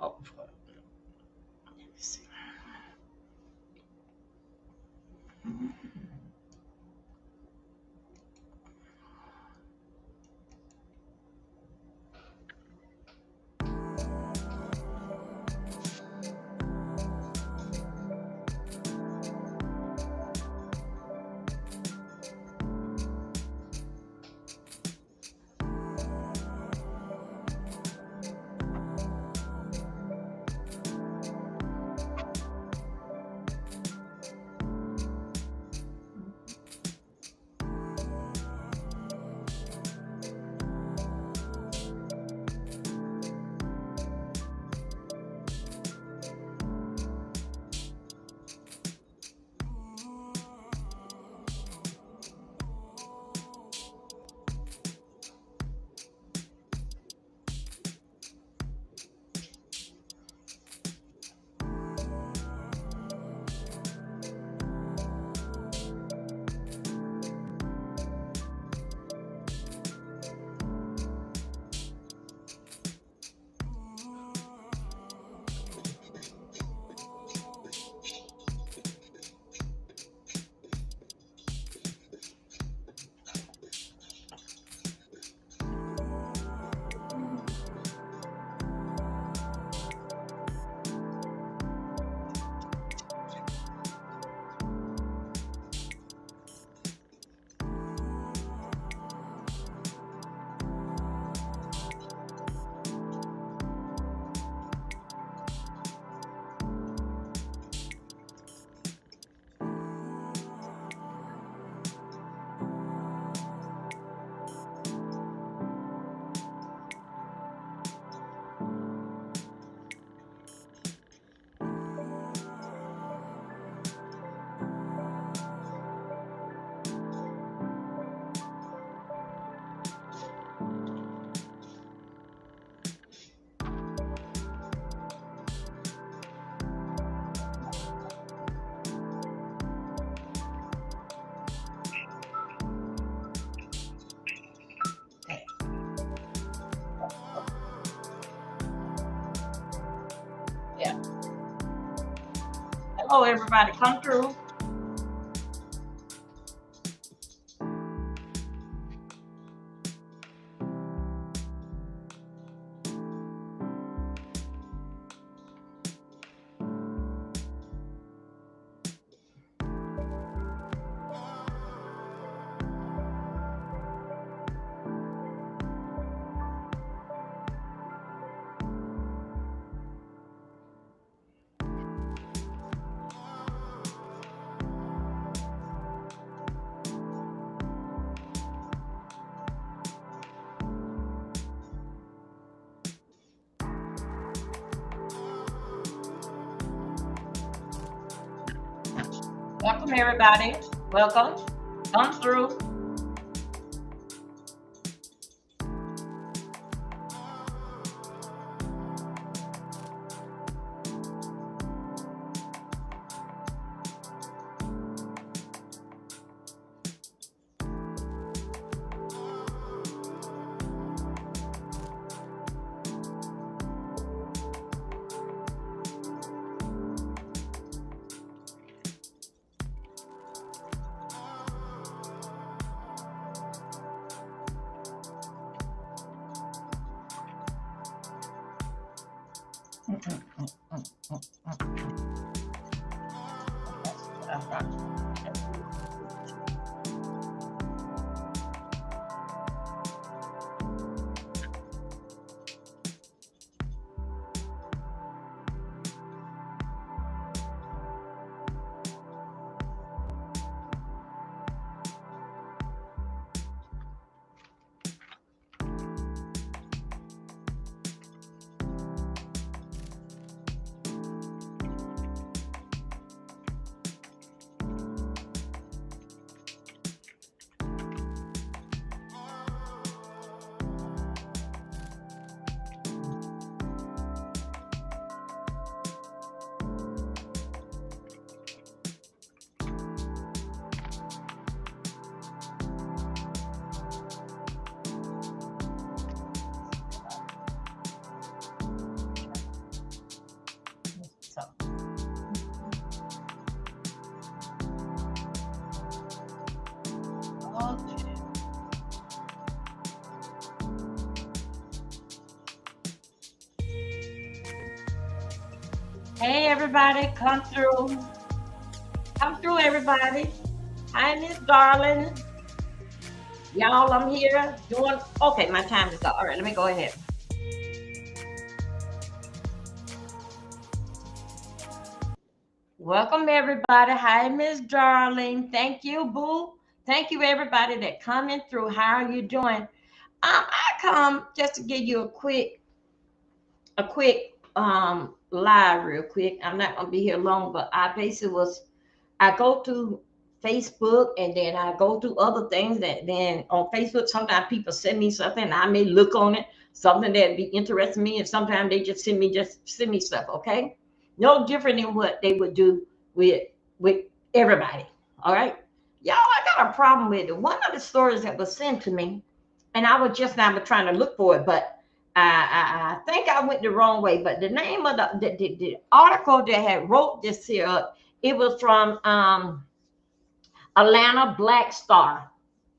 Oh, let me see. Okay. Yeah. Hello, everybody. Come through. Welcome, everybody. Welcome. Come through. Hey, everybody, come through. Come through, everybody. Hi, Miss Darling. Y'all, I'm here doing. Okay, my time is up. All right, let me go ahead. Welcome, everybody. Hi, Miss Darling. Thank you, Boo. Thank you, everybody that coming through. How are you doing? I come just to give you a quick live real quick. I'm not gonna be here long, but I basically was I go to Facebook and then I go to other things that then on Facebook sometimes people send me something and I may look on it, something that be interesting me, and sometimes they just send me stuff, okay? No different than what they would do with with everybody. All right. Y'all, I got a problem with it. One of the stories that was sent to me, and I was just now trying to look for it, but I think I went the wrong way. But the name of the article that had wrote this here up, it was from Atlanta Black Star.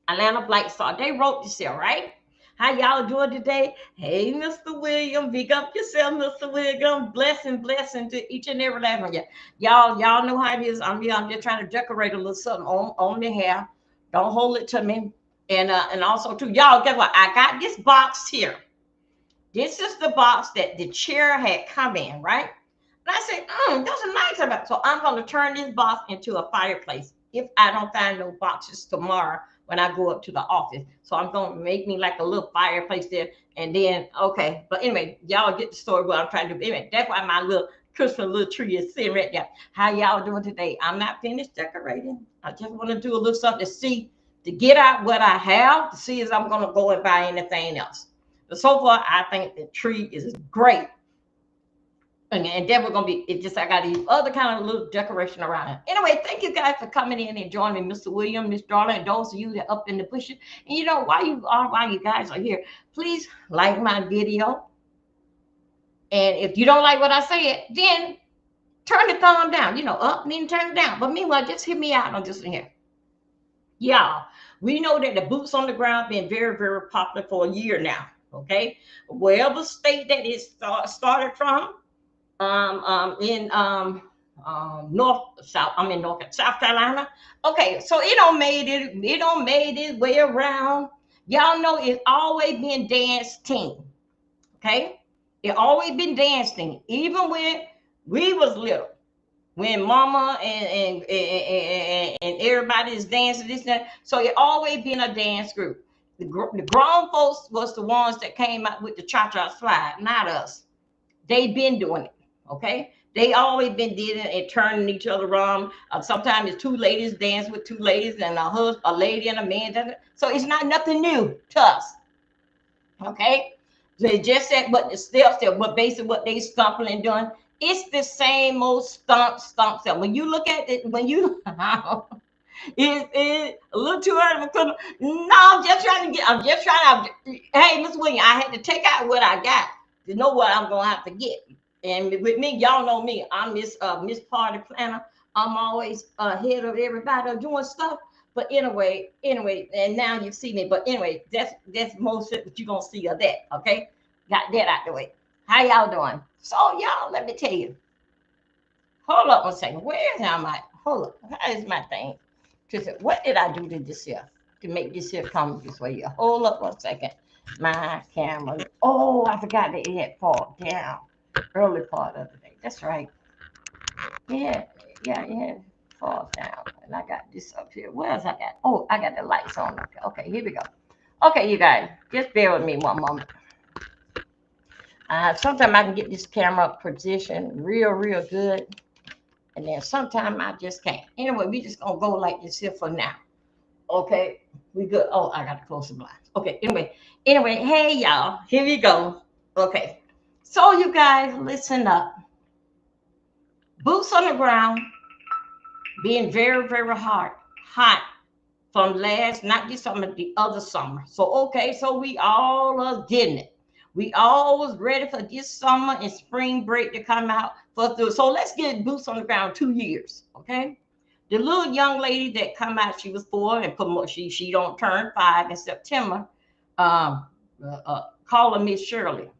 Atlanta Black Star. They wrote this here, right? How y'all doing today? Hey, Mr. William, big up yourself, Mr. William. Blessing to each and every last one of you. Y'all know how it is. I'm here. I'm just trying to decorate a little something on the hair. Don't hold it to me. And also too, y'all, guess what? I got this box here. This is the box that the chair had come in, right? And I said, that's a nice about. So I'm going to turn this box into a fireplace if I don't find no boxes tomorrow when I go up to the office. So I'm going to make me like a little fireplace there. And then, okay. But anyway, y'all get the story what I'm trying to do. Anyway, that's why my little Christmas little tree is sitting right there. How y'all doing today? I'm not finished decorating. I just want to do a little something to see, to get out what I have, to see if I'm going to go and buy anything else. But so far, I think the tree is great. And then we're gonna be it just I got these other kind of little decoration around it. Anyway, thank you guys for coming in and joining me, Mr. William, Miss Darling, and those of you that up in the bushes. And you know, while you guys are here, please like my video. And if you don't like what I said, then turn the thumb down, up, then turn it down. But meanwhile, just hit me out on this one here. Yeah, we know that the boots on the ground been very, very popular for a year now. Okay, wherever state that it started from, in South Carolina. Okay, so it don't made its way around. Y'all know it's always been dance team. Okay, it always been dancing, even when we was little. When mama and everybody is dancing this and that. So it always been a dance group. The grown folks was the ones that came out with the cha-cha slide, not us. They been doing it. Okay, they always been doing it and turning each other around. Sometimes it's two ladies dance with two ladies and a lady and a man. So it's not nothing new to us. Okay, they just said, but the steps that what basically what they stumping and doing. It's the same old stump. So when you look at it, when you Is a little too early for Christmas? No, I'm just trying to. Hey, Miss Williams, I had to take out what I got to know what I'm gonna have to get. And with me, y'all know me. I'm Miss Party Planner. I'm always ahead of everybody doing stuff. But anyway, and now you see me. But anyway, that's most of what you're gonna see of that. Okay, got that out the way. How y'all doing? So y'all, let me tell you. Hold up 1 second. Where am I? Hold up. How is my thing? What did I do to this here to make this here come this way here? Hold up 1 second. My camera. Oh, I forgot that it had fallen down early part of the day. That's right. It had fall down. And I got this up here. What else I got? Oh, I got the lights on. Okay, here we go. Okay, you guys, just bear with me 1 moment. Sometimes I can get this camera positioned real good. And then sometimes I just can't. Anyway, we just gonna go like this here for now. Okay, we good. Oh, I gotta close the blinds. Okay, anyway, hey y'all, here we go. Okay, so you guys listen up. Boots on the ground, being very hot from last, not this summer, the other summer. So okay, so we all are getting it. We all was ready for this summer and spring break to come out for through. So let's get boots on the ground 2 years, okay? The little young lady that come out, she was 4 and promote. She don't turn 5 in September. Um, call her Miss Shirley.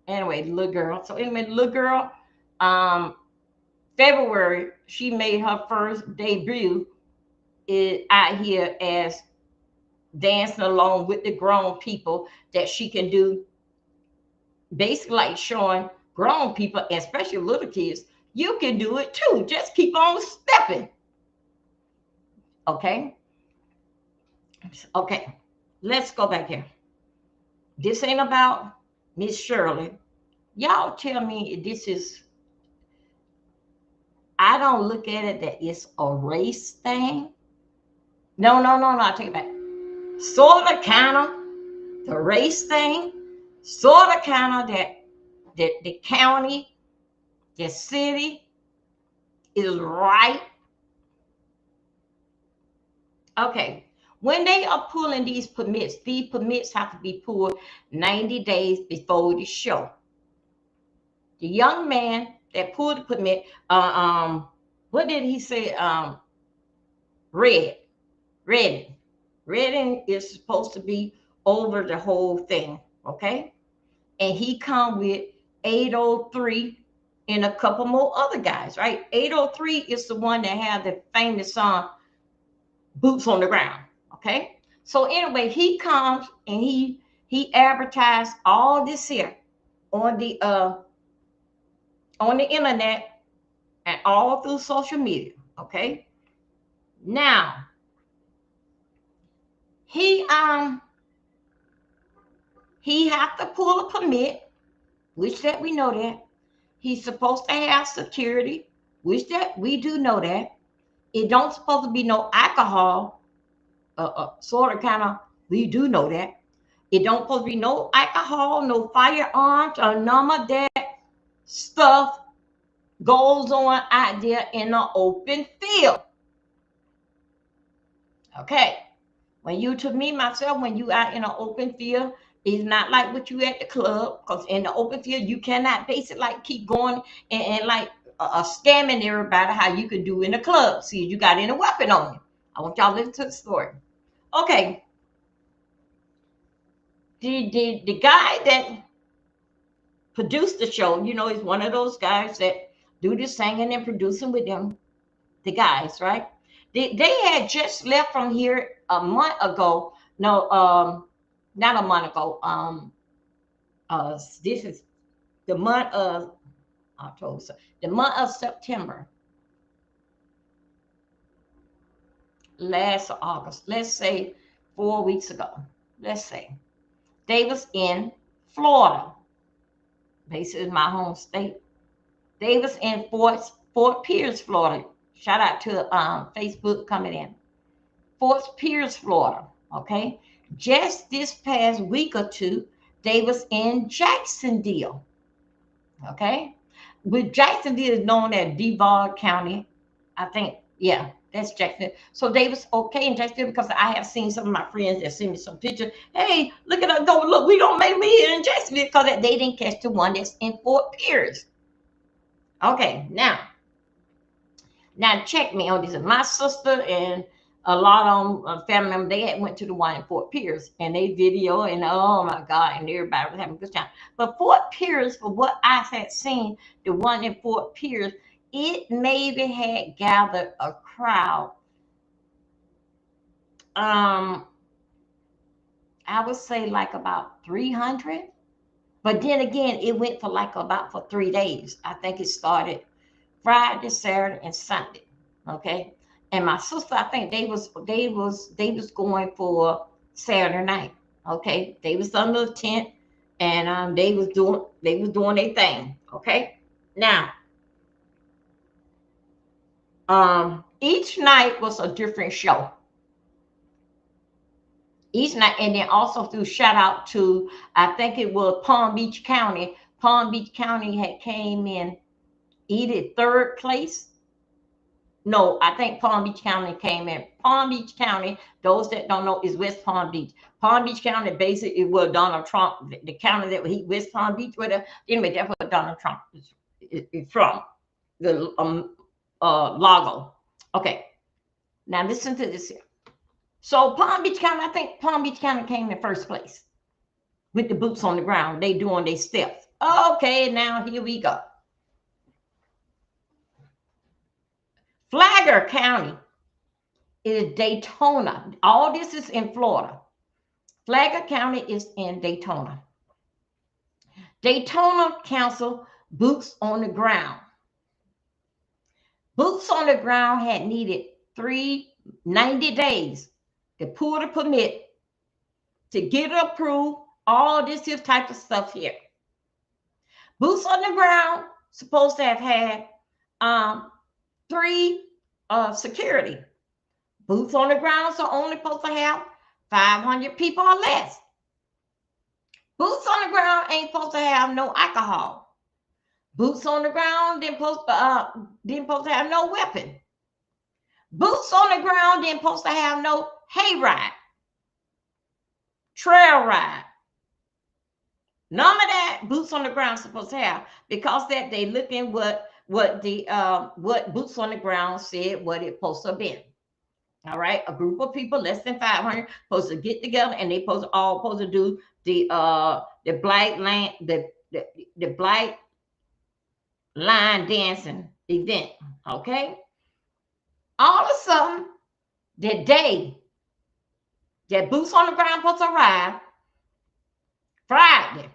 Anyway, the little girl. So anyway, the little girl, February, she made her first debut out here as dancing along with the grown people that she can do, basically like showing grown people, especially little kids, you can do it too. Just keep on stepping. Okay. Okay. Let's go back here. This ain't about Miss Shirley. Y'all tell me if this is, I don't look at it that it's a race thing. No, no, no, no. I take it back. Sort of, kind of, the race thing. Sort of, kind of that the county, the city is right. Okay. When they are pulling these permits have to be pulled 90 days before the show. The young man that pulled the permit, what did he say? Red, Redding is supposed to be over the whole thing, okay? And he come with 803 and a couple more other guys, right? 803 is the one that had the famous song Boots on the Ground, okay? So anyway, he comes and he advertised all this here on the internet and all through social media, okay? Now, he have to pull a permit, which that we know that. He's supposed to have security, which that we do know that. It don't supposed to be no alcohol, sort of kind of, we do know that. It don't supposed to be no alcohol, no firearms, or none of that stuff goes on out there in the open field. Okay. When you, to me, myself, when you out in an open field, it's not like what you at the club, because in the open field, you cannot basically like keep going and like scamming everybody how you could do in the club. See, you got any weapon on you. I want y'all to listen to the story. Okay. The guy that produced the show, you know, he's one of those guys that do the singing and producing with them, the guys, right? They had just left from here a month ago. No, not a month ago. This is the month of October, the month of September, last August. Let's say 4 weeks ago. Let's say they was in Florida. Basically, my home state. They was in Fort Pierce, Florida. Shout out to Facebook coming in. Fort Pierce, Florida. Okay. Just this past week or two, they was in Jacksonville. Okay. With Jacksonville is known as Duval County. I think, yeah, that's Jacksonville. So they was okay in Jacksonville because I have seen some of my friends that sent me some pictures. Hey, look at us go. Look, we don't make me here in Jacksonville because they didn't catch the one that's in Fort Pierce. Okay, now check me on this. My sister and a lot of family members, they had went to the one in Fort Pierce and they video and oh my God, and everybody was having a good time. But Fort Pierce, for what I had seen, the one in Fort Pierce, it maybe had gathered a crowd. I would say like about 300. But then again, it went for like about for 3 days. I think it started Friday, Saturday, and Sunday. Okay. And my sister, I think they was going for Saturday night. Okay. They was under the tent and they was doing their thing. Okay. Now, each night was a different show. Each night, and then also through shout out to, I think it was Palm Beach County. Palm Beach County had came in either third place. No, I think Palm Beach County came in. Palm Beach County, those that don't know, is West Palm Beach. Palm Beach County basically was Donald Trump, the county that he West Palm Beach, whatever. Anyway, that's what Donald Trump is from. The Lago. Okay. Now listen to this here. So Palm Beach County, I think Palm Beach County came in first place with the boots on the ground. They doing their steps. Okay, now here we go. Flagler County is Daytona. All this is in Florida. Flagler County is in Daytona. Daytona Council, boots on the ground. Boots on the ground had needed 90 days to pull the permit, to get it approved, all this here type of stuff here. Boots on the ground supposed to have had 3 security. Boots on the ground are only supposed to have 500 people or less. Boots on the ground ain't supposed to have no alcohol. Boots on the ground didn't supposed to have no weapon. Boots on the ground didn't supposed to have no hayride, trail ride. None of that boots on the ground supposed to have, because that they looking what boots on the ground said what it supposed to have been. All right, a group of people less than 500 supposed to get together, and they supposed to do the black line dancing event. Okay, all of a sudden, the day that boots on the ground supposed to arrive, Friday,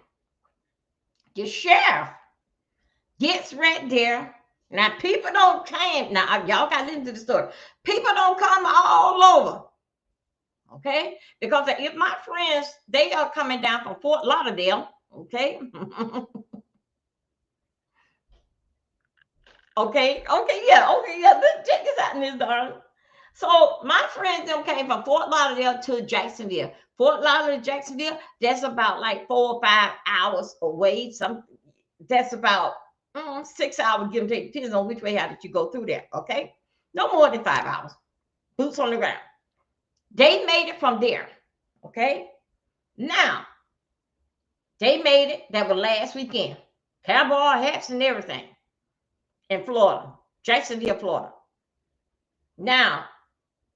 the sheriff gets right there. Now, people don't claim. Now, y'all got to listen to the story. People don't come all over. Okay? Because if my friends, they are coming down from Fort Lauderdale. Okay? Okay, yeah. Let's check this out, Miss Darling. So my friends them came from Fort Lauderdale to Jacksonville. Fort Lauderdale, Jacksonville, that's about like 4 or 5 hours away. That's about 6 hours, give and take, depends on which way how did you go through there. Okay, no more than 5 hours. Boots on the ground. They made it from there. Okay, now they made it. That was last weekend. Cowboy hats and everything in Florida, Jacksonville, Florida. Now,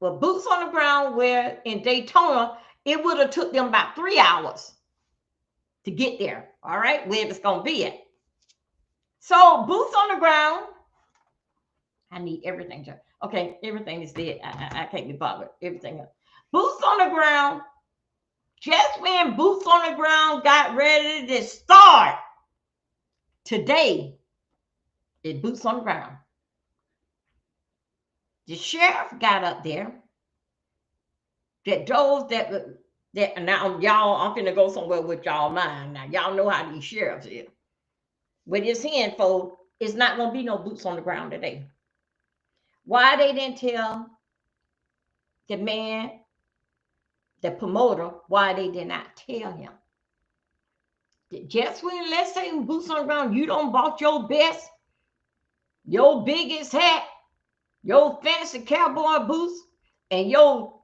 with boots on the ground, where in Daytona, it would have took them about 3 hours to get there. All right, where it's gonna be at. So boots on the ground. I need everything. Okay, everything is dead. I can't be bothered. Everything else. Boots on the ground. Just when boots on the ground got ready to start, today is boots on the ground. The sheriff got up there. That those that now y'all, I'm finna go somewhere with y'all mind. Now y'all know how these sheriffs is. With his handful, it's not gonna be no boots on the ground today. Why they didn't tell the man, the promoter, why they did not tell him? Just when, let's say, boots on the ground, you don't bought your best, your biggest hat, your fancy cowboy boots, and your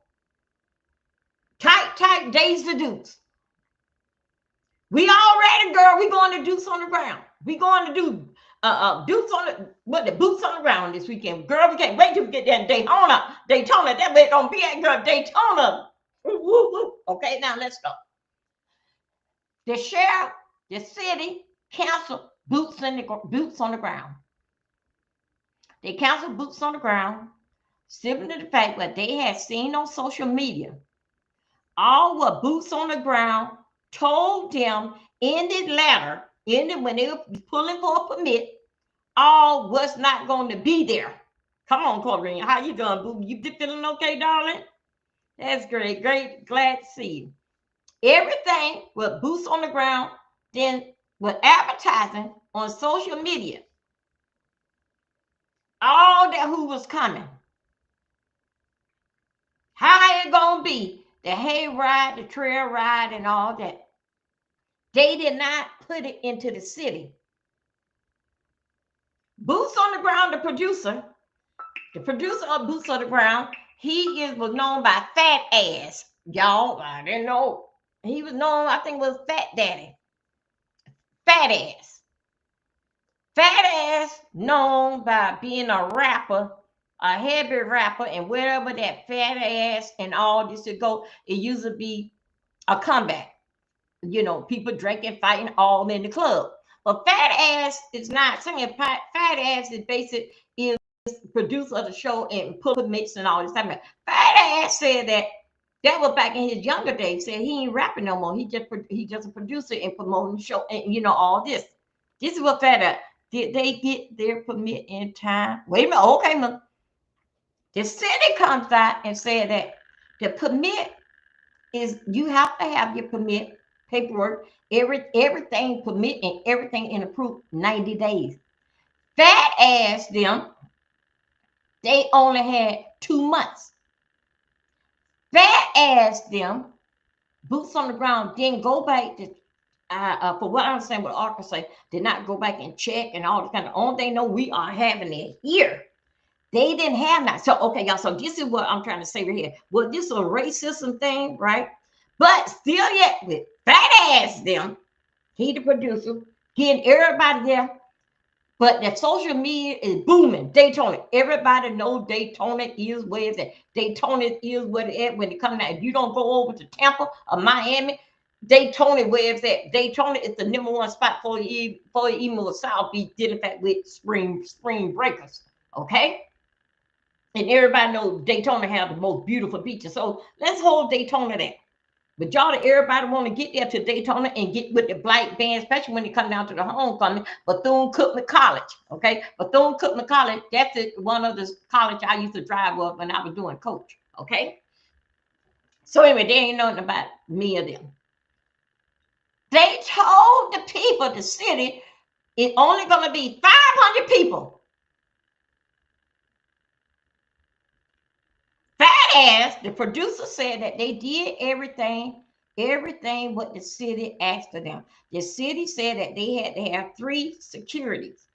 tight Daisy Dukes. We already, girl, we going to Dukes on the ground. We going to do Dukes on the boots on the ground this weekend. Girl, we can't wait till we get there in Daytona. That way it's gonna be at, girl, Daytona. Okay, now let's go. The sheriff, the city council, boots on the ground. They canceled boots on the ground, simply to the fact that they had seen on social media all what boots on the ground told them in the letter, when they were pulling for a permit, all was not going to be there. Come on, Corinne. How you doing, boo? You feeling okay, darling? That's great. Glad to see you. Everything with boots on the ground, then with advertising on social media. All that who was coming. How it gonna be? The hay ride, the trail ride, and all that. They did not put it into the city. Boots on the ground, the producer of Boots on the Ground, was known by Fat Ass. Y'all, I didn't know. He was known, I think, was Fat Daddy. Fat Ass. Fat Ass, known by being a rapper, a heavy rapper, and wherever that fat ass and all this would go, it used to be a comeback. You know, people drinking, fighting, all in the club. But fat ass is not saying fat ass is basic is producer of the show and put permits and all this time. Fat ass said that was back in his younger days. Said he ain't rapping no more. He just a producer and promoting the show and all this. This is what Fat ass. Did they get their permit in time? Wait a minute. Okay, man. The city comes out and said that the permit is you have to have your permit paperwork, everything permit and everything in approved 90 days. Fat ass them, they only had 2 months. Fat ass them, boots on the ground, didn't go back to for what I understand what Arthur say, did not go back and check and all the kind of only thing know we are having it here. They didn't have that. So okay, y'all. So this is what I'm trying to say right here. Well, this is a racism thing, right? But still yet with fat ass them, he the producer, getting everybody there. But the social media is booming. Daytona. Everybody knows Daytona is where it's at. Daytona is where it's at when it comes out. If you don't go over to Tampa or Miami, Daytona where it's at. Daytona is the #1 spot for you even with South Beach dealing with spring breakers. Okay? And everybody knows Daytona have the most beautiful beaches. So let's hold Daytona there. But y'all, everybody want to get there to Daytona and get with the black band, especially when it come down to the homecoming. Bethune-Cookman College, okay? Bethune-Cookman College, that's one of the college I used to drive up when I was doing coach, okay? So anyway, they ain't nothing about me or them. They told the people, the city, it's only going to be 500 people. Fat ass, the producer said that they did everything what the city asked of them. The city said that they had to have 3 securities.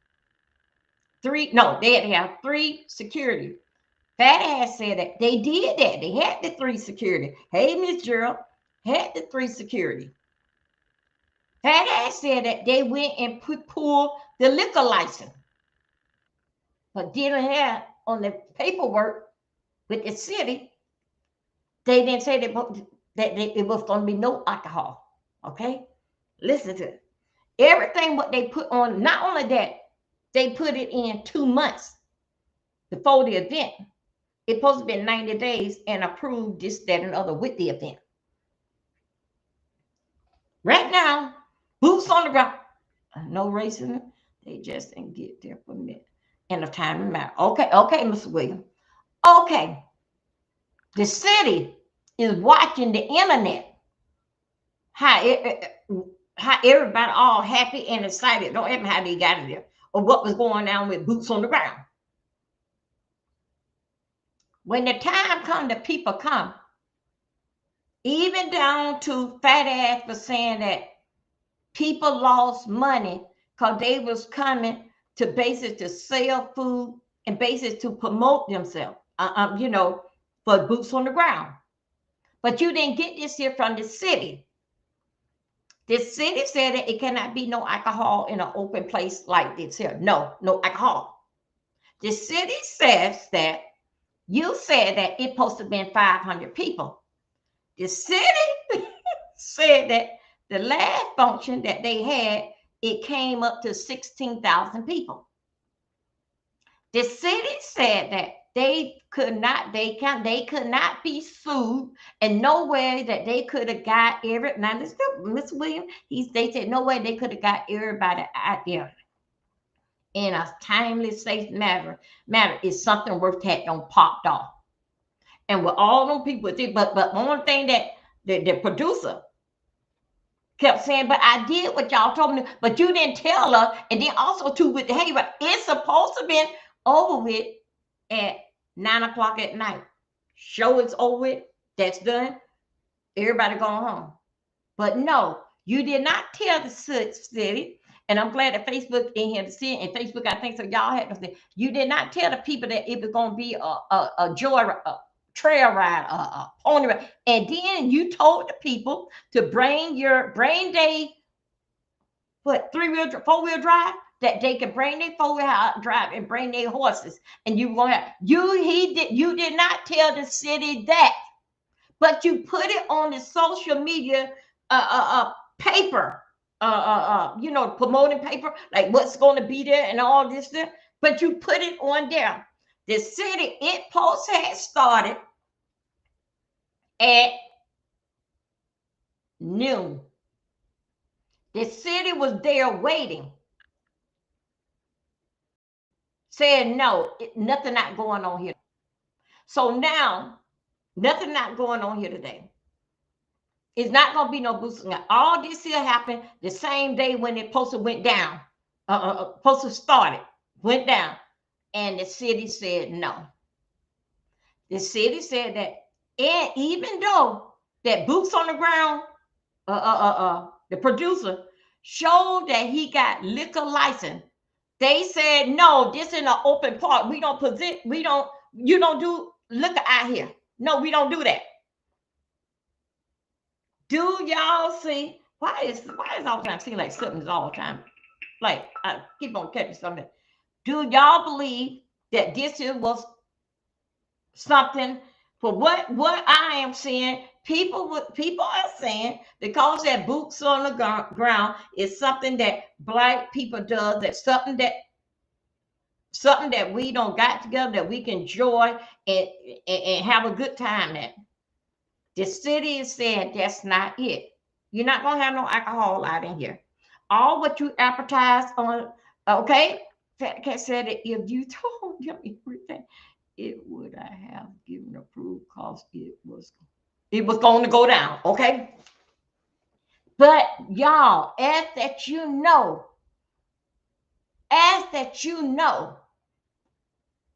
They had to have 3 security. Fat ass said that they did that. They had the 3 security. Hey, Miss Gerald, had the 3 security. Fat ass said that they went and pulled the liquor license, but didn't have on the paperwork with the city. They didn't say that it was going to be no alcohol. Okay, listen to it. Everything what they put on. Not only that, they put it in 2 months before the event. It's supposed to be 90 days and approved this, that, and other with the event. Right now, boots on the ground. No racism. They just didn't get their permit in a timely manner. Okay, Mr. Williams. Okay, the city is watching the internet. How everybody all happy and excited. Don't even how they got it there or what was going on with boots on the ground. When the time comes, the people come. Even down to fat ass for saying that people lost money because they was coming to basically to sell food and basically to promote themselves, for boots on the ground. But you didn't get this here from the city. The city said that it cannot be no alcohol in an open place like this here. No alcohol. The city says that you said that it supposed to have been 500 people. The city said that the last function that they had, it came up to 16,000 people. The city said that they could not be sued, and no way that they could have got now this Mr. Williams, they said no way they could have got everybody out there in a timely, safe manner is something worth that don't popped off. And with all them people, but one thing that the producer kept saying, but I did what y'all told me, but you didn't tell us. And then also too with the hey, but it's supposed to be over with at 9 o'clock at night. Show it's over with, that's done. Everybody going home. But no, you did not tell the city. And I'm glad that Facebook in here to see it. And Facebook, I think so. Y'all had to say you did not tell the people that it was going to be a joy trail ride, a pony ride. And then you told the people to bring day, four-wheel drive, that they can bring their four-wheel drive and bring their horses. And you won't have, you did not tell the city that, but you put it on the social media paper, promoting paper, like what's going to be there and all this stuff. But you put it on there. The city, it post had started at noon. The city was there waiting, saying no, nothing not going on here. So now, nothing not going on here today. It's not going to be no boosting. All this here happened the same day when it posted went down. Posted started, went down, and the city said no. The city said that, and even though that boots on the ground, the producer showed that he got liquor license, they said no. This in an open park. We don't present. We don't. You don't do liquor out here. No, we don't do that. Do y'all see? Why is all the time seem like something's all the time? Like I keep on catching something. Do y'all believe that this was something? For what I am seeing, people are saying because that boots on the ground is something that black people does. That's something that we don't got together that we can enjoy and have a good time at. The city is saying that's not it. You're not gonna have no alcohol out in here. All what you advertise on, okay? Fat Cat said that if you told them everything, it would have given approved because it was going to go down, okay? But y'all, as that you know,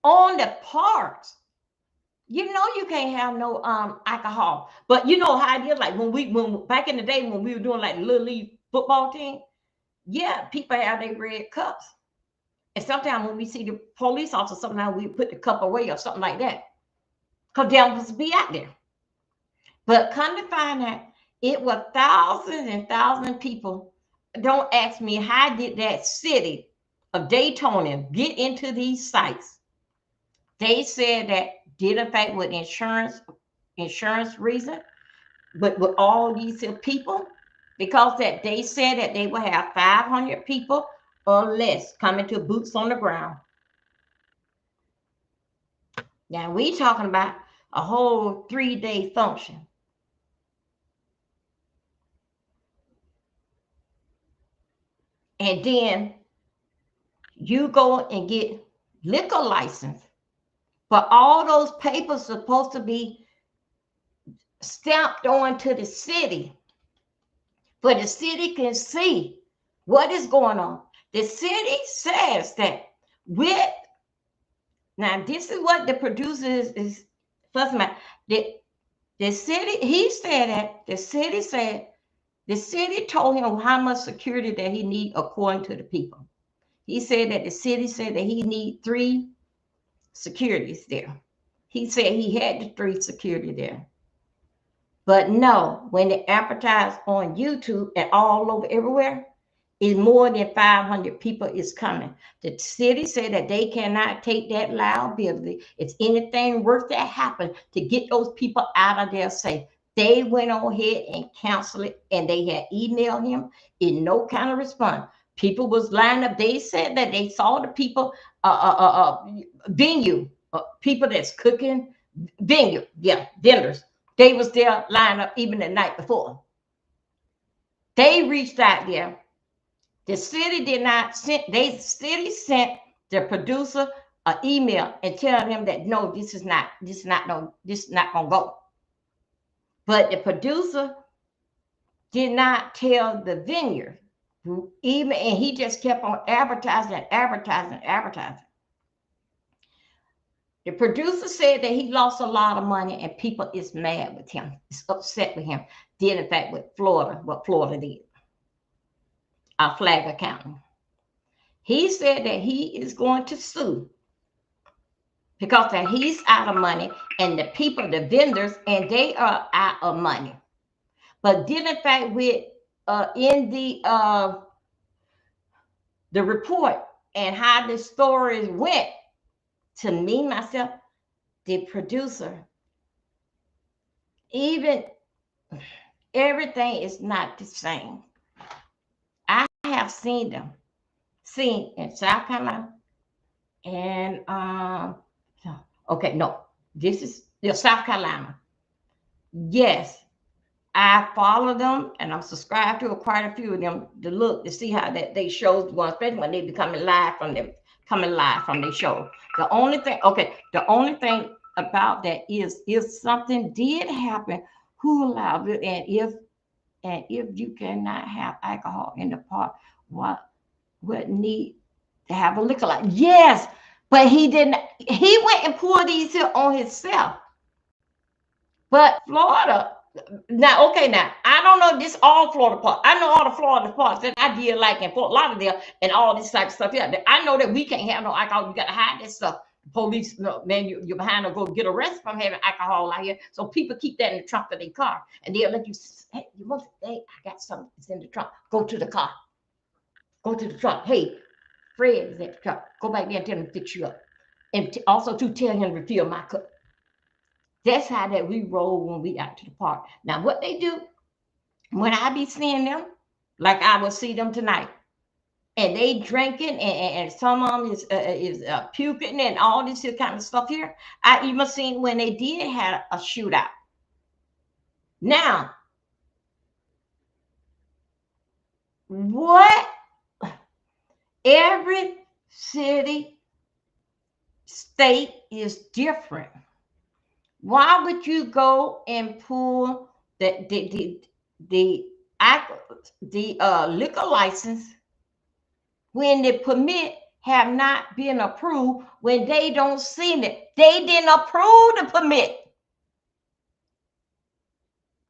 on the parks, you know you can't have no alcohol. But you know how it is, like when back in the day when we were doing like the little league football team, yeah, people have their red cups. And sometimes when we see the police officer, sometimes we put the cup away or something like that. Because they don't supposed to be out there. But come to find out, it was thousands and thousands of people. Don't ask me how did that city of Daytona get into these sites. They said that did in fact with insurance reason, but with all these people, because that they said that they will have 500 people or less coming to boots on the ground. Now we talking about a whole 3-day function. And then you go and get liquor license, but all those papers supposed to be stamped on to the city, for the city can see what is going on. The city says that with, now this is what the producer is fussing about. The city, he said that the city said, the city told him how much security that he need according to the people. He said that the city said that he need 3 securities there. He said he had the 3 security there. But no, when they advertise on YouTube and all over everywhere, is more than 500 people is coming. The city said that they cannot take that liability. If anything worse that happened to get those people out of there safe. They went on ahead and canceled it, and they had emailed him in no kind of response. People was lined up. They said that they saw the people, venue, people that's cooking, venue, yeah, vendors. They was there lined up even the night before. They reached out there. The city did not send. The city sent the producer an email and tell him that no, this is not gonna go. But the producer did not tell the vineyard, even, and he just kept on advertising. The producer said that he lost a lot of money and people is mad with him. It's upset with him. Did in fact with Florida, what Florida did. Our flag accountant. He said that he is going to sue because that he's out of money and the people, the vendors, and they are out of money. But did in fact with in the report and how the story went, to me myself, the producer, even everything is not the same. I have seen them, seen in South Carolina and Okay, no, this is South Carolina. Yes, I follow them and I'm subscribed to quite a few of them to look to see how that they shows one, especially when they be coming live from them, coming live from their show. The only thing, okay, the only thing about that is if something did happen, who allowed it, and if you cannot have alcohol in the park, what need to have a liquor license? Yes, but he didn't. He went and poured these here on himself. But Florida, now, okay, now I don't know this all Florida parts. I know all the Florida parts that I did like in Fort Lauderdale and all this type of stuff. Yeah, I know that we can't have no alcohol. You got to hide that stuff. Police, no, man, you're behind or go get arrested from having alcohol out here. So people keep that in the trunk of their car, and they'll let you. Hey, you want? Hey, I got something. It's in the trunk. Go to the car. Go to the trunk. Hey, Fred is at the trunk. Go back there and tell him to fix you up, and also to tell him to refill my cup. That's how that we roll when we out to the park. Now, what they do when I be seeing them, like I will see them tonight, and they drinking, and some of them is puking and all this here kind of stuff here. I even seen when they did have a shootout. Now, what every city, state is different. Why would you go and pull the liquor license when the permit have not been approved, when they don't see it? They didn't approve the permit.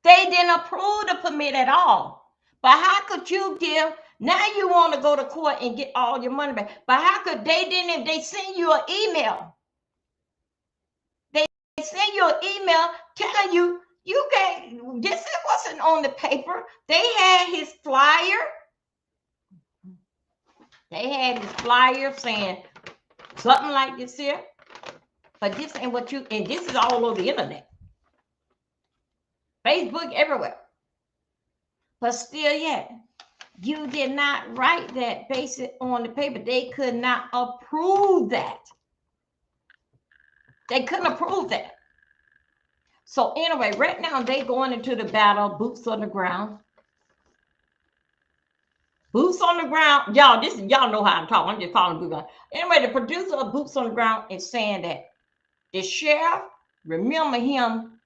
They didn't approve the permit at all. But how could you give? Now you want to go to court and get all your money back. But how could they didn't, if they send you an email? They send you an email telling you you can't, this wasn't on the paper. They had his flyer. They had his flyer saying something like this here. But this ain't what you, and this is all over the internet. Facebook, everywhere. But still yet, you did not write that based on the paper. They could not approve that. They couldn't approve that. So anyway, right now they going into the battle, boots on the ground. Boots on the ground. Y'all, y'all know how I'm talking. I'm just calling boots on. Anyway, the producer of Boots on the Ground is saying that the sheriff, remember him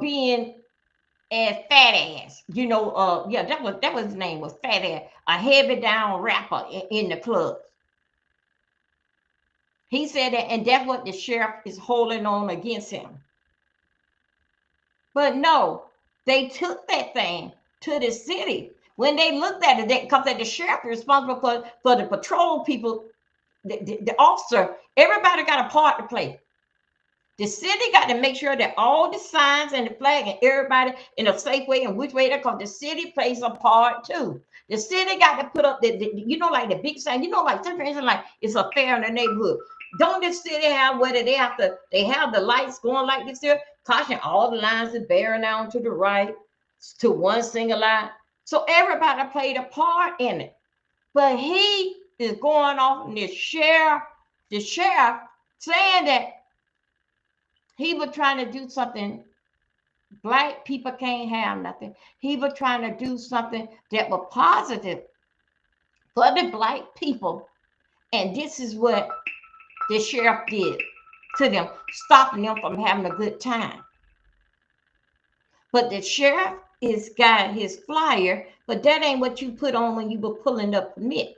being a fat ass. You know, yeah, that was his name, was fat ass, a heavy down rapper in the club. He said that, and that's what the sheriff is holding on against him. But no, they took that thing to the city. When they looked at it, because the sheriff is responsible for the patrol people, the officer, everybody got a part to play. The city got to make sure that all the signs and the flag and everybody in a safe way and which way they come. The city plays a part too. The city got to put up you know, like the big sign, you know, like sometimes like it's a fair in the neighborhood. Don't the city have whether they have the lights going like this here? Caution, all the lines are bearing down to the right to one single line. So everybody played a part in it. But he is going off on the sheriff saying that he was trying to do something. Black people can't have nothing. He was trying to do something that was positive for the black people. And this is what the sheriff did to them, stopping them from having a good time. But the sheriff is got his flyer, but that ain't what you put on when you were pulling up permit.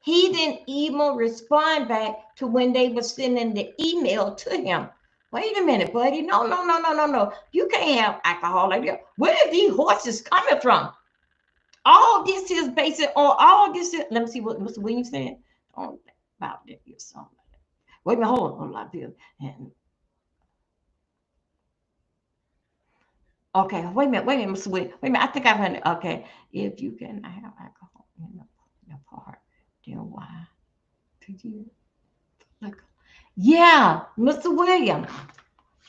He didn't even respond back to when they were sending the email to him. Wait a minute, buddy. No. You can't have alcohol like that. Where are these horses coming from? All this is based on all this. Let me see what Mr. Williams said. Oh, about that. Wait a minute, hold on. Okay, wait a minute, Mr. Williams. Wait a minute. I think I heard it. Okay, if you can have alcohol in the part, then why do you like? Yeah, Mr. Williams.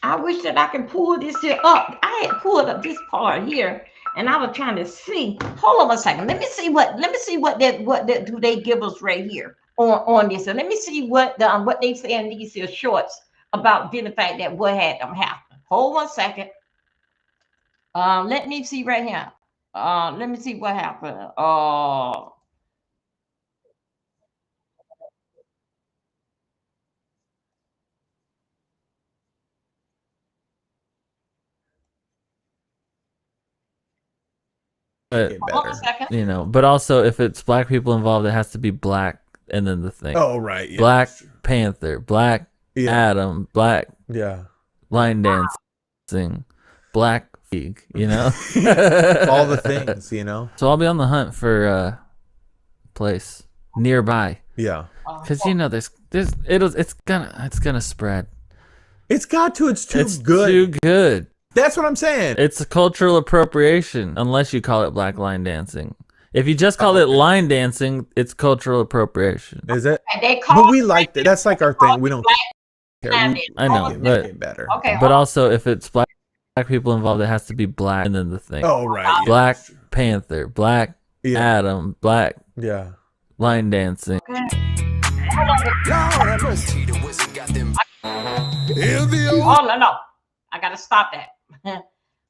I wish that I can pull this here up. I had pulled up this part here, and I was trying to see. Hold on a second. Let me see what do they give us right here on this. So let me see what they say in these here shorts about the fact that what had them happen. Hold 1 second. Let me see right here. Let me see what happened. But, Hold on a second. you know, but also if it's black people involved, it has to be black and then the thing. Oh, right. Yeah, Black Panther, Black Yeah. Adam, Black Yeah. line dancing, Black League, you know? All the things, you know? So I'll be on the hunt for a place nearby. Yeah. Because you know it's gonna spread. It's got to. It's too It's good. too good. That's what I'm saying. It's a cultural appropriation, unless you call it black line dancing. If you just call it line dancing, it's cultural appropriation. Is it? They call But we like that. That's like our thing. We don't care. I know, Make but it better. Okay. but also if it's black people involved, it has to be black and then the thing. Oh, right. Yeah. Black Panther, Black Adam, Black Yeah. line dancing. Okay. Oh no. I gotta stop that.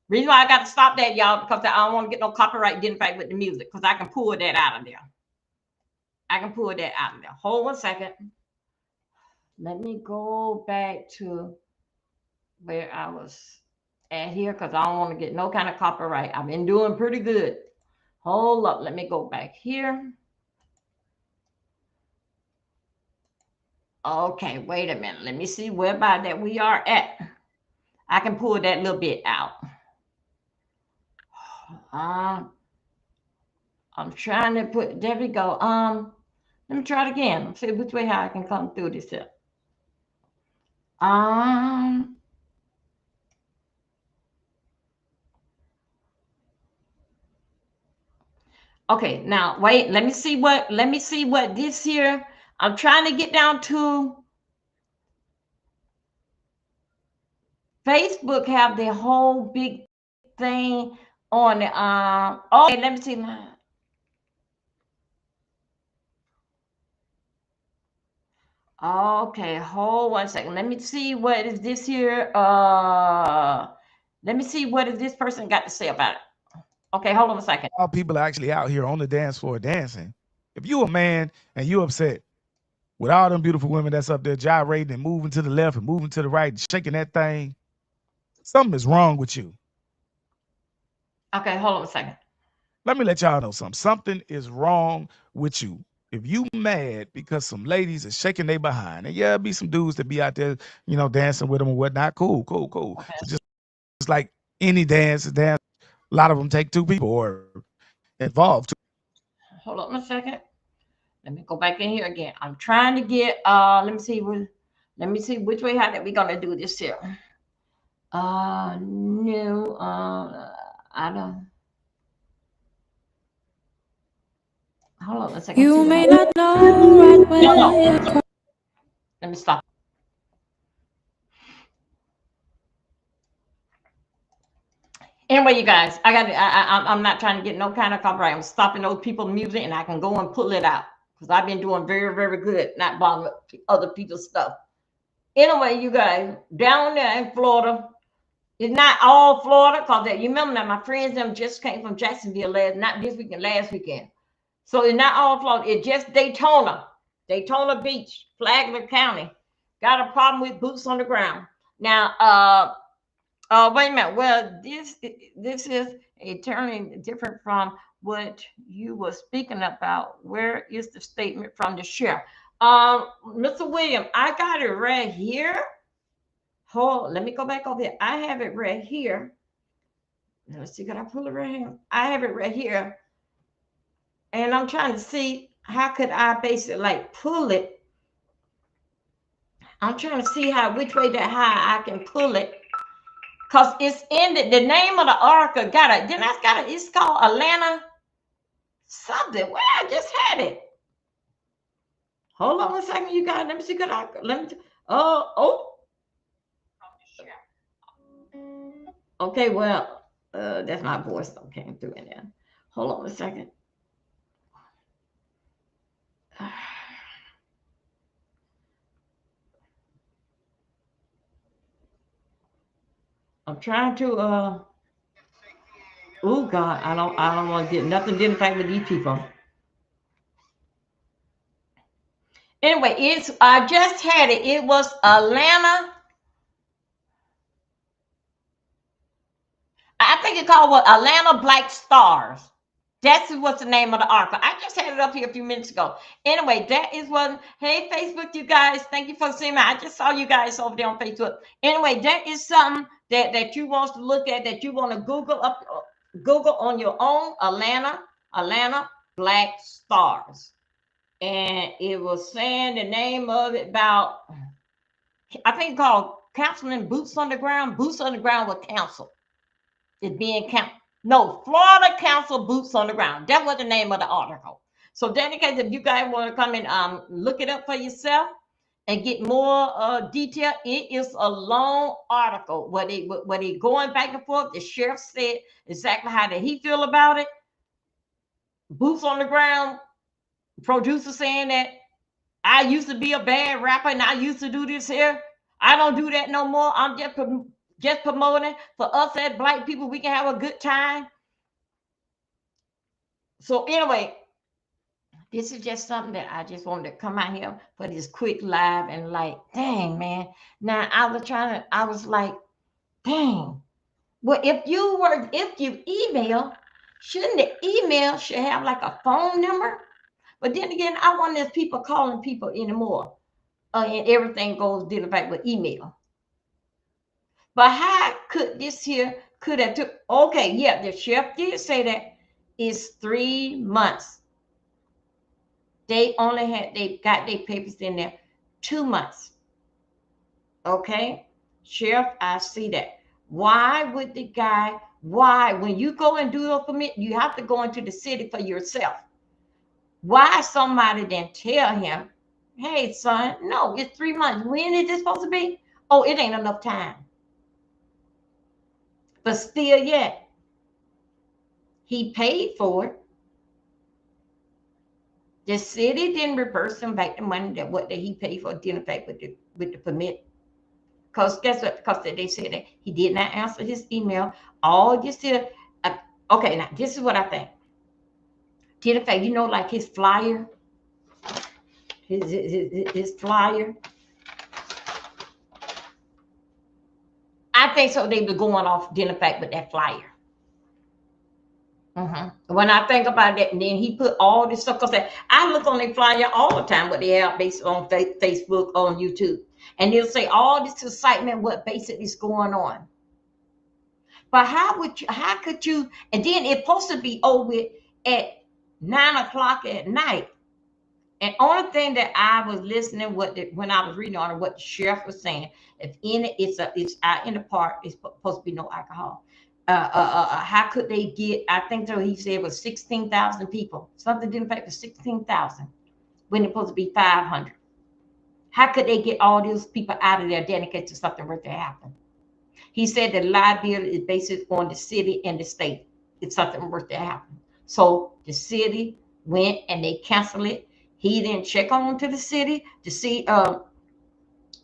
Reason why I got to stop that, y'all, because I don't want to get no copyright identified with the music, because I can pull that out of there. I can pull that out of there. Hold 1 second. Let me go back to where I was at here, because I don't want to get no kind of copyright. I've been doing pretty good. Hold up. Let me go back here. Okay, wait a minute. Let me see whereby that we are at. I can pull that little bit out. I'm trying to put, there we go. Let me try it again. Let's see which way how I can come through this here. Okay, now wait, let me see what this here. I'm trying to get down to Facebook have the whole big thing on it. Okay, let me see. Okay, hold 1 second. Let me see what is this here. Let me see what is this person got to say about it. Okay, hold on a second. All people are actually out here on the dance floor dancing. If you a man and you upset with all them beautiful women that's up there gyrating and moving to the left and moving to the right, shaking that thing, something is wrong with you. Okay, hold on a second. Let me let y'all know something. Something is wrong with you. If you mad because some ladies are shaking their behind, and yeah, be some dudes that be out there, you know, dancing with them and whatnot. Cool. Okay. Just like any dance, a lot of them take two people or involve two. Hold on a second. Let me go back in here again. I'm trying to get let me see which way how that we're gonna do this here. No, I don't. Hold on a second. You may not know right where No. Let me stop. Anyway, you guys, I'm not trying to get no kind of copyright. I'm stopping those people's music, and I can go and pull it out because I've been doing very, very good, not bothering other people's stuff. Anyway, you guys, down there in Florida, it's not all Florida, because you remember that my friends them just came from Jacksonville not this weekend, last weekend. So it's not all Florida. It's just Daytona Beach, Flagler County. Got a problem with boots on the ground. Now, wait a minute. Well, this is a turning different from what you were speaking about. Where is the statement from the sheriff? Mr. William, I got it right here. Hold, let me go back over here. I have it right here. Let's see, can I pull it right here? I have it right here. And I'm trying to see how could I basically like pull it. I'm trying to see which way that how I can pull it. Because it's in the name of the article it's called Atlanta something. Where I just had it. Hold on a second, you guys. Let me see. Okay, well, that's my voice that came through in there. Hold on a second. I'm trying to oh God, I don't want to get nothing to fight with these people. Anyway, it's I just had it. It was Atlanta. I think it's called what Atlanta Black Stars. That's what's the name of the article. I just had it up here a few minutes ago. Anyway, that is what. Hey, Facebook, you guys, thank you for seeing me. I just saw you guys over there on Facebook. Anyway, that is something that you want to look at, that you want to Google on your own. Atlanta Black Stars, and it was saying the name of it about. I think called counseling boots on the ground. Boots on the ground with counsel. It's being count. No, Florida Council Boots on the Ground. That was the name of the article. So, dedicated, if you guys want to come and look it up for yourself and get more detail, it is a long article where they going back and forth. The sheriff said exactly how did he feel about it. Boots on the ground. Producer saying that I used to be a bad rapper and I used to do this here. I don't do that no more. I'm just promoting for us as Black people. We can have a good time. So anyway, this is just something that I just wanted to come out here for this quick live and like, dang, man. Now I was like, dang. Well, if you email, shouldn't the email should have like a phone number? But then again, I want there's people calling people anymore. And everything goes dealing back with email. But how could this here could have took okay, yeah, the sheriff did say that it's 3 months. They got their papers in there 2 months. Okay, sheriff, I see that. Why would the guy? Why, when you go and do a permit, you have to go into the city for yourself. Why somebody then tell him, hey, son, no, it's 3 months. When is this supposed to be? Oh, it ain't enough time. But still, yet he paid for it. The city didn't reverse him back the money that he paid for, didn't pay with the permit. Because guess what? Because they said that he did not answer his email. All this here. Okay, now this is what I think. Didn't pay, like his flyer, his flyer. I think so. They were going off dinner fact with that flyer. When I think about that, and then he put all this stuff, because I look on their flyer all the time, what they have based on Facebook, on YouTube, and they'll say all this excitement, what basically is going on. But how could you, and then it's supposed to be over at 9:00 at night. And only thing that I was listening when I was reading on what the sheriff was saying, if it's out in the park, it's supposed to be no alcohol. How could they get? I think so. He said it was 16,000 people. Something didn't pay for 16,000 when it's supposed to be 500. How could they get all those people out of there dedicated to something worth to happen? He said the liability is based on the city and the state. It's something worth to happen. So the city went and they canceled it. He didn't check on to the city to see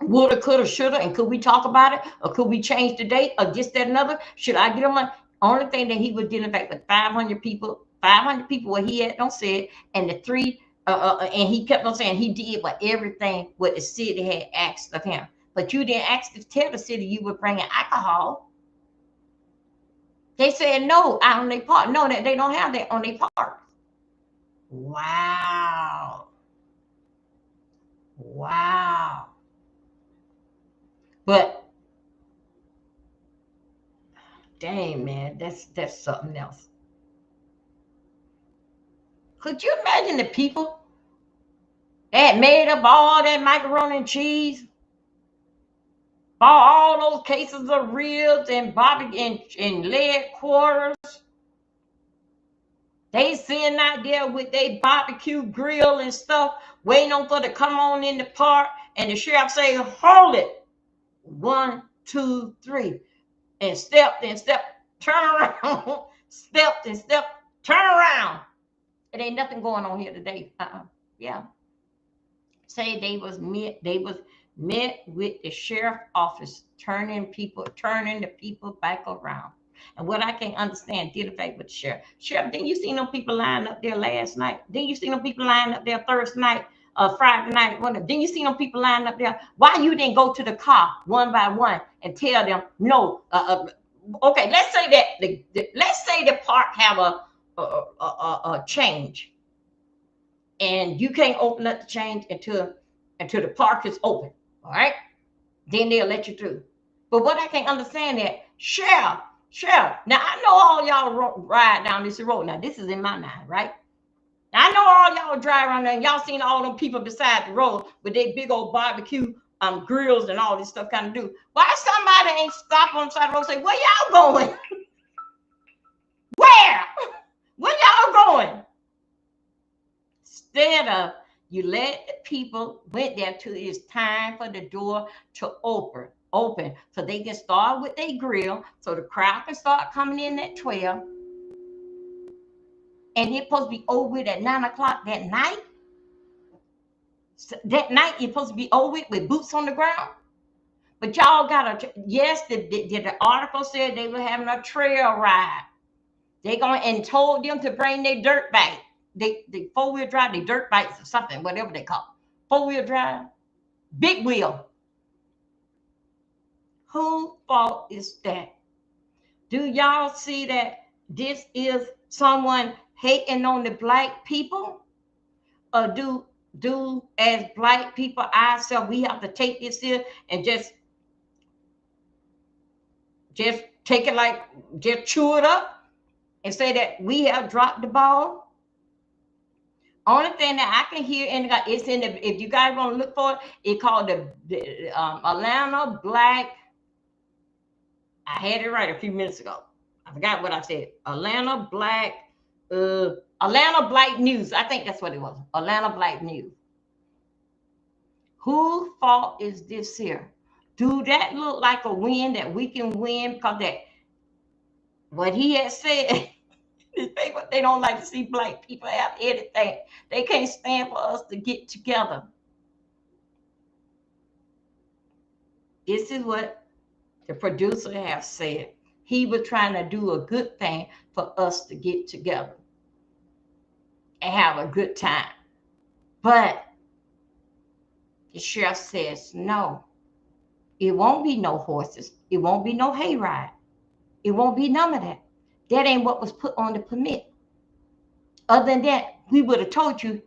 woulda, coulda, shoulda, and could we talk about it, or could we change the date, or this, that, another? Should I get him? Only thing that he was dealing back with 500 people, what he had don't say it, and the three, and he kept on saying he did everything what the city had asked of him. But you didn't ask to tell the city you were bringing alcohol. They said no out on their part. No, that they don't have that on their part. Wow. But dang, man, that's something else. Could you imagine the people that made up all that macaroni and cheese, bought all those cases of ribs and barbecue and leg quarters? They sitting out there with their barbecue grill and stuff, waiting on for to come on in the park, and the sheriff say, hold it. 1, 2, 3. And step, turn around. Step, turn around. It ain't nothing going on here today. Yeah. Say they was met with the sheriff office, turning the people back around. And what I can't understand, did affect with the sheriff. Sheriff, didn't you see them people lying up there last night? Didn't you see them people lying up there Thursday night, Friday night? Didn't you see them people lying up there? Why you didn't go to the car one by one and tell them no? Okay, let's say that let's say the park have a change, and you can't open up the change until the park is open. All right, then they'll let you through. But what I can't understand that, Sheriff. Now I know all y'all ride down this road. Now this is in my mind, right? I know all y'all drive around there, and y'all seen all them people beside the road with their big old barbecue grills and all this stuff kind of do. Why somebody ain't stop on the side of the road and say, where y'all going? Where? Where y'all going? Instead of you let the people went there till it's time for the door to open so they can start with their grill, so the crowd can start coming in at 12. And it's supposed to be over with at 9 o'clock that night. That night you're supposed to be over with boots on the ground. But y'all got yes, the article said they were having a trail ride. They going and told them to bring their dirt bike. They four-wheel drive, they dirt bikes or something, whatever they call it. Four-wheel drive, big wheel. Whose fault is that? Do y'all see that this is someone hating on the black people? Or do as black people ourselves, we have to take this here and just take it like, just chew it up and say that we have dropped the ball? Only thing that I can hear it's in the, if you guys want to look for it, it's called the Atlanta Black. I had it right a few minutes ago. I forgot what I said. Atlanta Black News. I think that's what it was. Atlanta Black News. Whose fault is this here? Do that look like a win that we can win? Because that what he has said. They don't like to see black people have anything. They can't stand for us to get together. This is what the producer has said. He was trying to do a good thing for us to get together and have a good time. But the sheriff says, no, it won't be no horses. It won't be no hayride. It won't be none of that. That ain't what was put on the permit. Other than that, we would have told you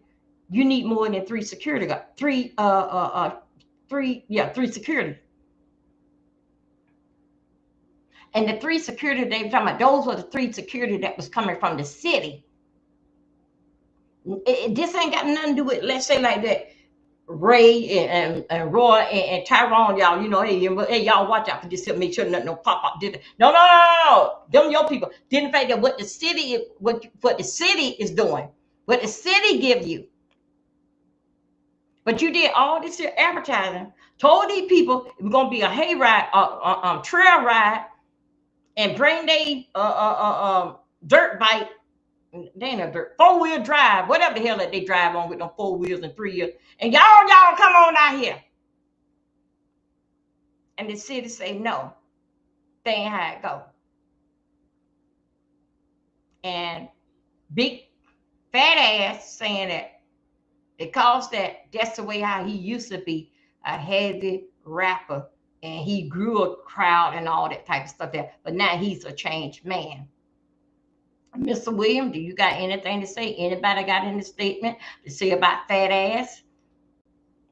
you need more than 3 security guards. Three security. And the 3 security they were talking about, those were the 3 security that was coming from the city. This ain't got nothing to do with, let's say like that, Ray and Roy and Tyrone, y'all, you know, hey, y'all watch out for this here, make sure nothing no pop up. No. Them your people. Didn't think that what the city is doing, what the city give you. But you did all this here advertising, told these people it was gonna be a hayride, trail ride, and bring they dirt bike. They ain't a dirt 4-wheel drive, whatever the hell that they drive on with them 4 wheels and 3 wheels. And y'all come on out here. And the city say no. They ain't how it go. And big fat ass saying that because that's the way how he used to be, a heavy rapper, and he grew a crowd and all that type of stuff there. But now he's a changed man. Mr. William, do you got anything to say? Anybody got any statement to say about fat ass?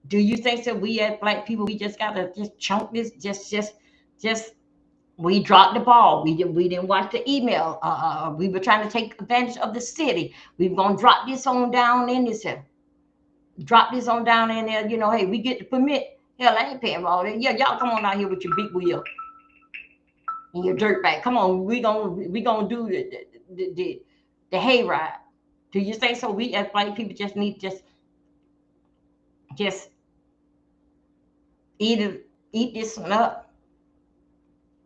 Do you think that we as black people, we just gotta just chunk this, just we dropped the ball. We didn't watch the email. We were trying to take advantage of the city. We were gonna drop this on down in this here. Drop this on down in there, you know, hey, we get the permit. Hell, I ain't paying for all that. Yeah, y'all come on out here with your big wheel and your dirt bag. Come on, we gonna do the hayride. Do you think so? We as black people just need just eat this one up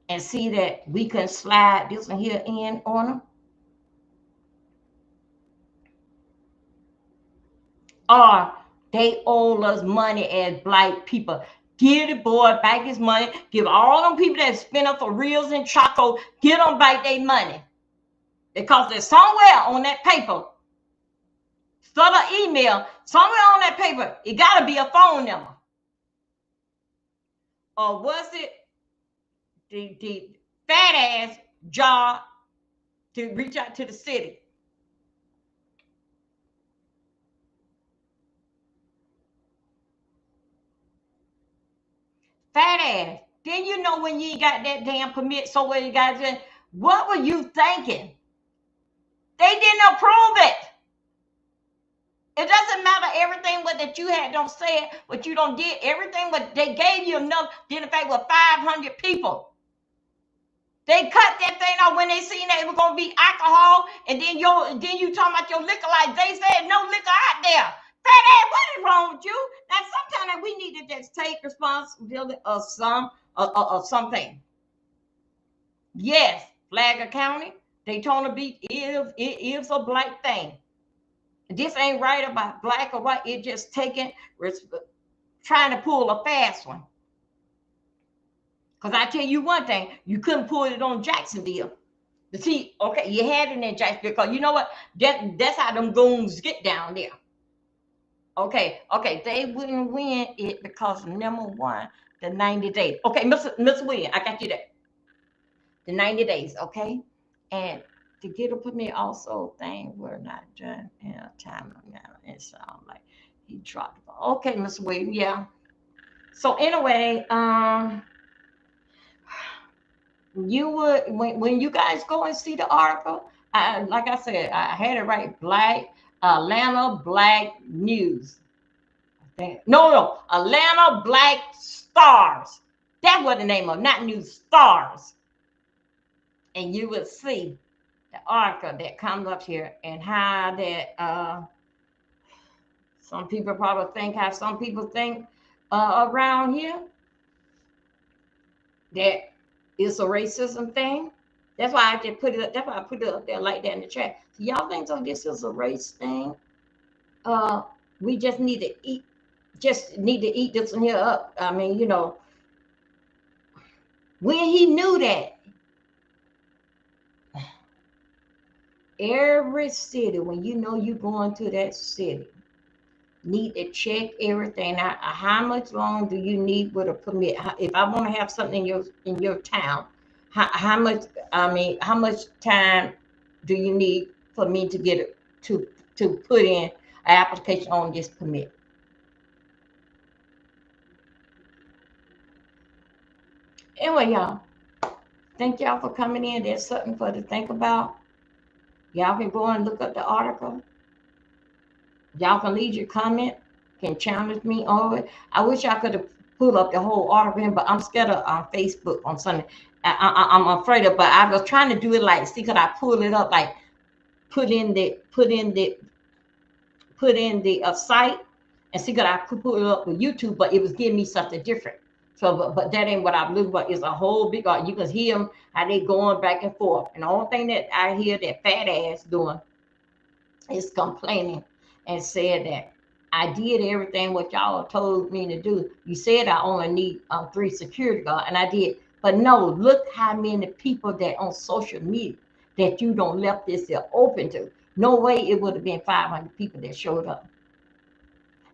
and see that we can slide this one here in on them? Or they owe us money as black people Give the boy back his money. Give all them people that spent up for reels and Chaco, get them back their money. Because there's somewhere on that paper, sort of email, somewhere on that paper, it got to be a phone number. Or was it the fat ass job to reach out to the city? Fat ass. Then you know when you ain't got that damn permit, so what you guys doing? What were you thinking? They didn't approve it. It doesn't matter everything what that you had don't say it, what you don't did, everything what they gave you enough, did in fact with 500 people. They cut that thing off when they seen that it was gonna be alcohol, and then you talking about your liquor license. They said no liquor out there. Fat ass, what is wrong with you? Now sometimes we need to just take responsibility of something. Yes, Flagler County, Daytona Beach is a black thing. This ain't right about black or white. It just trying to pull a fast one. Because I tell you one thing, you couldn't pull it on Jacksonville. But see, okay, you had it in Jacksonville because you know what? That's how them goons get down there. Okay, they wouldn't win it because number one, the 90 days. Okay, Mr. William, I got you there. The 90 days, okay? And to get a permit also thing were not done in a time now. It sounds like he dropped the ball. Okay, Mr. William, yeah. So anyway, you would when you guys go and see the article, like I said, I had it right. Atlanta Black News. No, Atlanta Black Stars. That's what the name of, not News Stars. And you would see the article that comes up here and how that some people probably think how some people think around here that it's a racism thing. That's why I just put it up. That's why I put it up there like that in the chat. So y'all think so this is a race thing? We just need to eat this one here up. I mean, you know, when he knew that every city, when you know you're going to that city, need to check everything out. How much long do you need with a permit? If I want to have something in your town, how much time do you need for me to get it to put in an application on this permit? Anyway, y'all, thank y'all for coming in. There's something for to think about. Y'all can go and look up the article. Y'all can leave your comment, can challenge me on it. I wish I could have pulled up the whole article, but I'm scared of on Facebook on Sunday. I'm afraid of, but I was trying to do it like, see, could I pull it up, like put in the site and see, could I pull it up with YouTube, but it was giving me something different. So, but that ain't what I'm looking for. It's a whole big, you can hear them, how they going back and forth. And the only thing that I hear that fat ass doing is complaining and said that I did everything what y'all told me to do. You said I only need 3 security guards, and I did. But no, look how many people that on social media that you don't left this there open to. No way it would have been 500 people that showed up.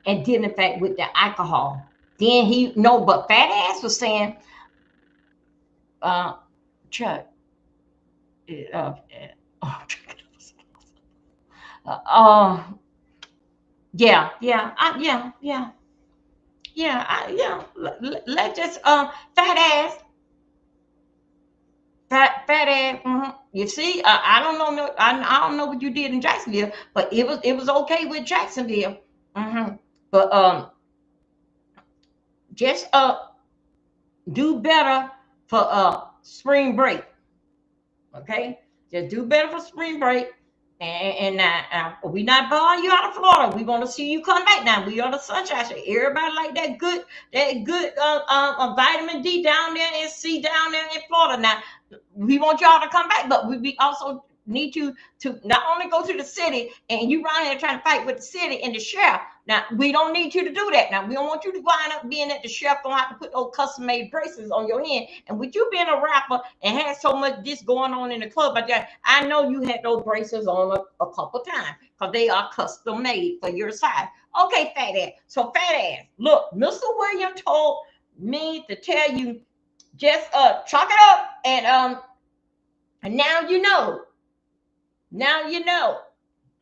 And did in fact with the alcohol. Then but fat ass was saying, Chuck, let's just fat ass. You see, I don't know. I don't know what you did in Jacksonville, but it was okay with Jacksonville. But just do better for spring break. Okay, just do better for spring break. And we not buying you out of Florida. We want to see you come back now. We are the Sunshine State. Everybody like that good vitamin D down there and C down there in Florida. Now we want y'all to come back, but we also need you to not only go to the city and you around here trying to fight with the city and the sheriff. Now, we don't need you to do that. Now, we don't want you to wind up being that the sheriff gonna have to put those custom-made bracelets on your hand. And with you being a rapper and had so much this going on in the club, but I know you had those bracelets on a couple times because they are custom-made for your size. Okay, fat ass. So fat ass, look, Mr. William told me to tell you, just chalk it up and now you know. Now you know.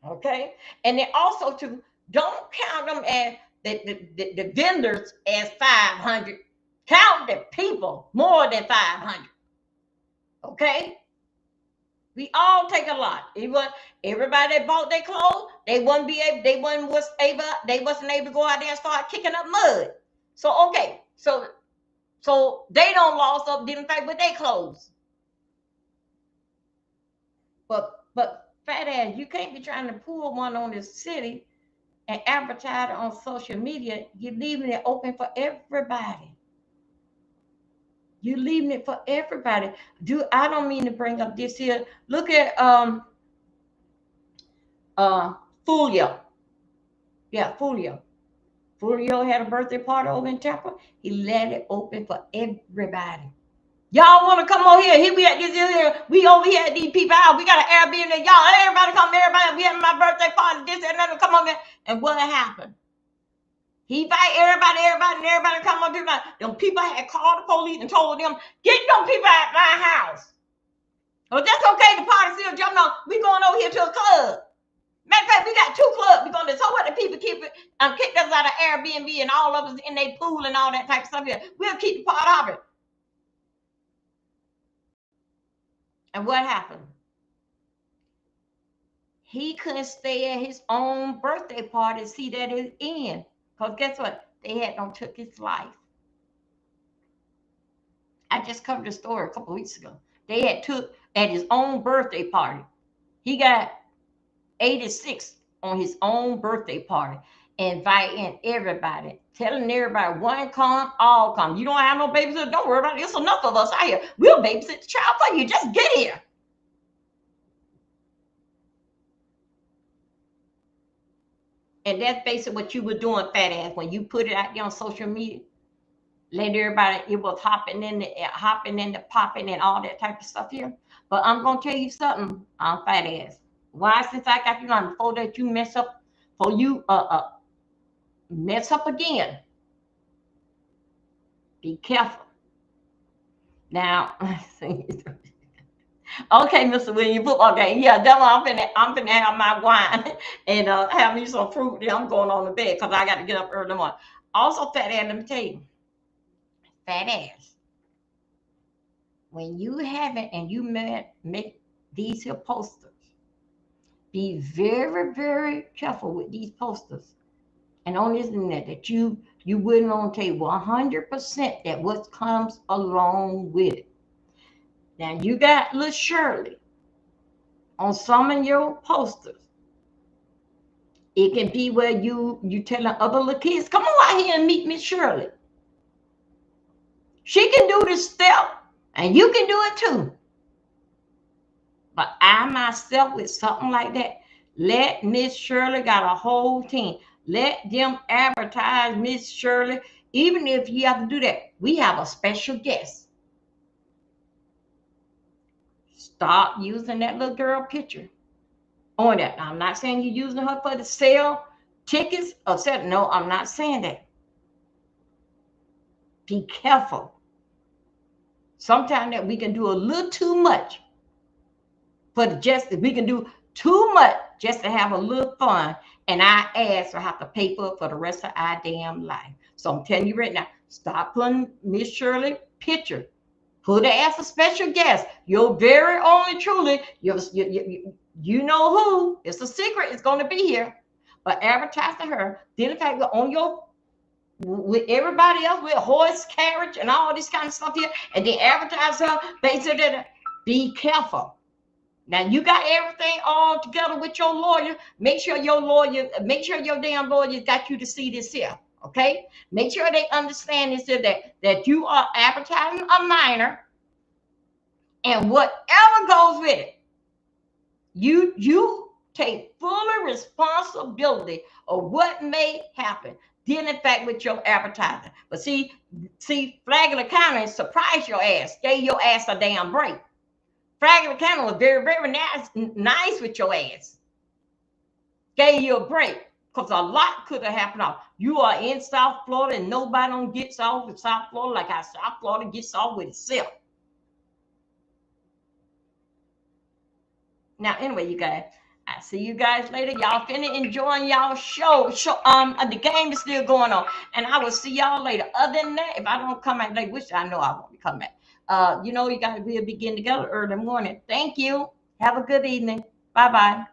Okay. And then also to don't count them as the vendors as 500. Count the people more than 500. Okay. We all take a lot. Everybody that bought their clothes, they wasn't able to go out there and start kicking up mud. So okay, so they don't lost up didn't fight with their clothes. But fat ass, you can't be trying to pull one on this city and advertise it on social media. You're leaving it open for everybody. You're leaving it for everybody. I don't mean to bring up this here. Look at Fulio. Yeah, Fulio. Fulio had a birthday party over in Tampa. He let it open for everybody. Y'all want to come over here? Here we at this here. We over here at these people out. We got an Airbnb. Y'all, everybody come. Everybody, we having my birthday party. This and that. Come over here. And what happened? He invite everybody, and everybody come up here. Them people had called the police and told them, get them people at my house. Well, that's okay. The party still jumping on. We going over here to a club. Matter of fact, we got 2 clubs. We're going to, so what the people kicked us out of Airbnb and all of us in their pool and all that type of stuff here. We'll keep the part of it. And what happened? He couldn't stay at his own birthday party to see that it end. Because guess what? They had took his life. I just covered the story a couple of weeks ago. They had took at his own birthday party. He got 86 on his own birthday party, inviting everybody, telling everybody, one come, all come. You don't have no babysitter, don't worry about it. It's enough of us out here. We'll babysit the child for you. Just get here. And that's basically what you were doing, fat ass, when you put it out there on social media. Let everybody, it was hopping in the popping and all that type of stuff here. But I'm gonna tell you something, fat ass. Why, since I got you on, before that you mess up, before you mess up again, be careful. Now, okay, Mr. William, football game. Yeah, that's why I'm finna have my wine and have me some fruit. Then I'm going on the bed because I got to get up early in the morning. Also, fat ass, let me tell you, fat ass, when you have it and you make these here posters, be very, very careful with these posters. And on this internet that you wouldn't want to take 100% that what comes along with it. Now you got little Shirley on some of your posters. It can be where you telling other little kids, come on out here and meet Miss Shirley. She can do this step and you can do it too. But I myself with something like that, let Miss Shirley got a whole team. Let them advertise Miss Shirley. Even if you have to do that, we have a special guest. Stop using that little girl picture on that. Now, I'm not saying you're using her for the sale tickets or something. No, I'm not saying that. Be careful. Sometimes that we can do a little too much. But we can do too much just to have a little fun, and our ass will have to pay for it for the rest of our damn life. So I'm telling you right now, stop putting Miss Shirley picture. Put her as a special guest. Your very only truly, you know who. It's a secret. It's going to be here. But advertise to her. Then in fact, on your, with everybody else, with horse carriage and all this kind of stuff here, and then advertise her, basically, be careful. Now you got everything all together with your lawyer. Make sure your damn lawyer got you to see this here. Okay? Make sure they understand this here, that you are advertising a minor and whatever goes with it. You take full responsibility of what may happen. Then, in fact, with your advertising. But see, Flagler County surprised your ass, gave your ass a damn break. Flagler County was very, very nice with your ass. Gave you a break. Because a lot could have happened off. You are in South Florida and nobody don't gets off with South Florida like how South Florida gets off with itself. Now, anyway, you guys, I see you guys later. Y'all finna enjoying y'all show. The game is still going on, and I will see y'all later. Other than that, if I don't come back late, which I know I won't be coming back. You guys, we'll begin together early morning. Thank you. Have a good evening. Bye bye.